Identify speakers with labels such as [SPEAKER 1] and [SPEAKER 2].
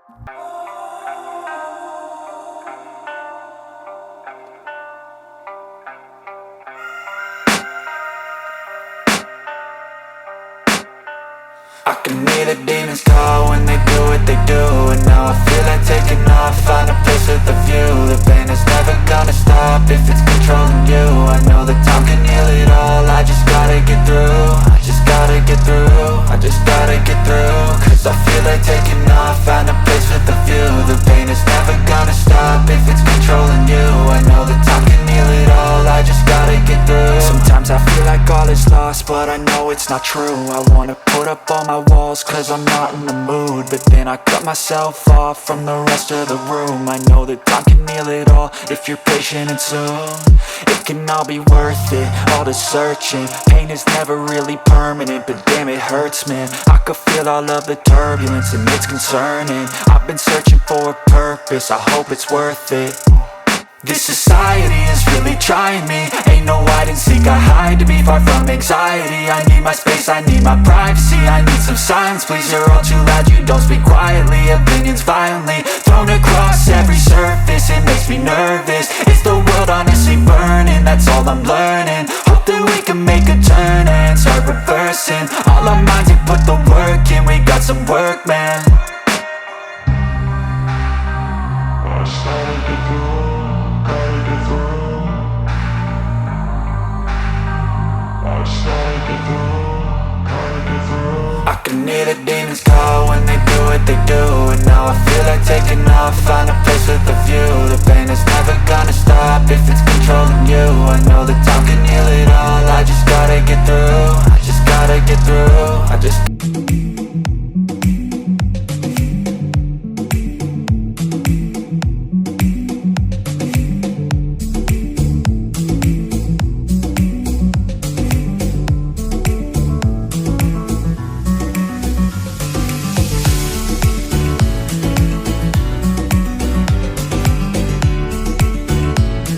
[SPEAKER 1] I can hear the demons call when they do what they do. And now I feel like taking off, find a place with a view. The pain is never gonna stop if it's controlling you. I know that time can heal it all, I just gotta get through. I just gotta get through, I just gotta get through. Cause I feel like taking off, find a place with a view. The pain is never gonna stop if it's controlling you. I know that time can heal it all, I just gotta get through. Sometimes I feel like all is lost, but I know it's not true. I wanna put up all my walls cause I'm not in the mood, but then I cut myself off from the rest of the room. I know that time can heal it all if you're patient and soon. It can all be worth it, all the searching. Pain is never really permanent, but damn it hurts, man. I could feel all of the turbulence and it's concerning. I've been searching for a purpose, I hope it's worth it. This society is really trying me. Ain't no hide and seek, I hide to be far from anxiety. I need my space, I need my privacy. I need some silence, please, you're all too loud. You don't speak quietly, opinions violently thrown across every surface. It makes me nervous, it's the world honestly burning. That's all I'm learning, hope that we can make a turn and start reversing. All our minds, we put the work in, we got some work, man. I started to go. I can hear the demons call when they do what they do. And now I feel like taking